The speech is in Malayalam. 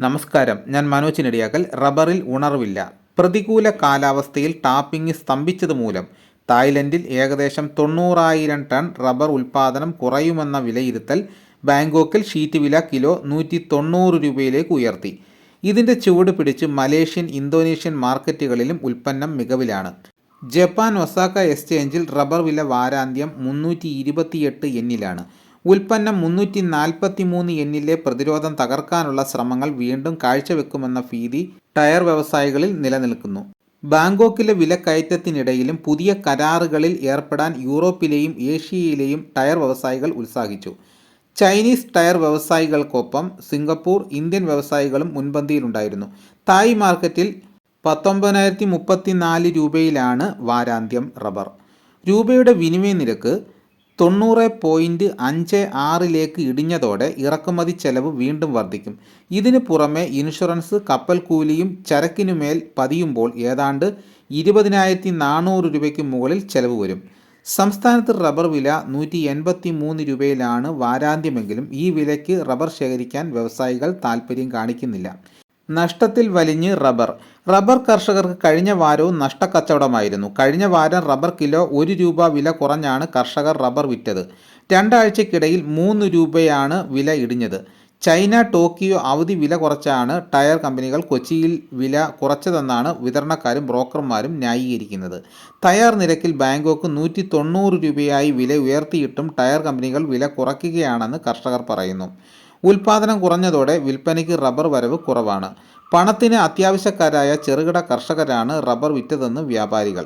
നമസ്കാരം, ഞാൻ മനോജ് നെടിയാക്കൽ. റബ്ബറിൽ ഉണർവില്ല. പ്രതികൂല കാലാവസ്ഥയിൽ ടാപ്പിംഗ് സ്തംഭിച്ചതുമൂലം തായ്ലൻഡിൽ ഏകദേശം 90,000 ടൺ റബ്ബർ ഉൽപ്പാദനം കുറയുമെന്ന വിലയിരുത്തൽ ബാങ്കോക്കിൽ ഷീറ്റ് വില കിലോ 190 രൂപയിലേക്ക് ഉയർത്തി. ഇതിൻ്റെ ചുവട് പിടിച്ച് മലേഷ്യൻ, ഇന്തോനേഷ്യൻ മാർക്കറ്റുകളിലും ഉൽപ്പന്നം മികവിലാണ്. ജപ്പാൻ ഒസാക്ക എക്സ്ചേഞ്ചിൽ റബ്ബർ വില വാരാന്ത്യം 328 യെന്നിലാണ്. ഉൽപ്പന്നം 343 യെന്നിലെ പ്രതിരോധം തകർക്കാനുള്ള ശ്രമങ്ങൾ വീണ്ടും കാഴ്ചവെക്കുമെന്ന ഭീതി ടയർ വ്യവസായികളിൽ നിലനിൽക്കുന്നു. ബാങ്കോക്കിലെ വിലക്കയറ്റത്തിനിടയിലും പുതിയ കരാറുകളിൽ ഏർപ്പെടാൻ യൂറോപ്പിലെയും ഏഷ്യയിലെയും ടയർ വ്യവസായികൾ ഉത്സാഹിച്ചു. ചൈനീസ് ടയർ വ്യവസായികൾക്കൊപ്പം സിംഗപ്പൂർ, ഇന്ത്യൻ വ്യവസായികളും മുൻപന്തിയിലുണ്ടായിരുന്നു. തായ് മാർക്കറ്റിൽ 19,034 രൂപയിലാണ് വാരാന്ത്യം റബ്ബർ. രൂപയുടെ വിനിമയ നിരക്ക് 90.56 ഇടിഞ്ഞതോടെ ഇറക്കുമതി ചെലവ് വീണ്ടും വർദ്ധിക്കും. ഇതിനു പുറമെ ഇൻഷുറൻസ്, കപ്പൽ കൂലിയും ചരക്കിനുമേൽ പതിയുമ്പോൾ ഏതാണ്ട് 20,400 രൂപയ്ക്ക് മുകളിൽ ചെലവ് വരും. സംസ്ഥാനത്ത് റബ്ബർ വില 183 രൂപയിലാണ് വാരാന്ത്യമെങ്കിലും ഈ വിലയ്ക്ക് റബ്ബർ ശേഖരിക്കാൻ വ്യവസായികൾ താൽപ്പര്യം കാണിക്കുന്നില്ല. നഷ്ടത്തിൽ വലിഞ്ഞ് റബ്ബർ കർഷകർക്ക് കഴിഞ്ഞ വാരവും നഷ്ടക്കച്ചവടമായിരുന്നു. കഴിഞ്ഞ വാരം റബ്ബർ കിലോ 1 രൂപ വില കുറഞ്ഞാണ് കർഷകർ റബ്ബർ വിറ്റത്. രണ്ടാഴ്ചക്കിടയിൽ 3 രൂപയാണ് വില ഇടിഞ്ഞത്. ചൈന, ടോക്കിയോ അവധി വില കുറച്ചാണ് ടയർ കമ്പനികൾ കൊച്ചിയിൽ വില കുറച്ചതെന്നാണ് വിതരണക്കാരും ബ്രോക്കർമാരും ന്യായീകരിക്കുന്നത്. ടയർ നിരക്കിൽ ബാങ്കോക്ക് 190 രൂപയായി വില ഉയർത്തിയിട്ടും ടയർ കമ്പനികൾ വില കുറയ്ക്കുകയാണെന്ന് കർഷകർ പറയുന്നു. ഉൽപ്പാദനം കുറഞ്ഞതോടെ വിൽപ്പനയ്ക്ക് റബ്ബർ വരവ് കുറവാണ്. പണത്തിന് അത്യാവശ്യക്കാരായ ചെറുകിട കർഷകരാണ് റബ്ബർ വിറ്റതെന്ന് വ്യാപാരികൾ.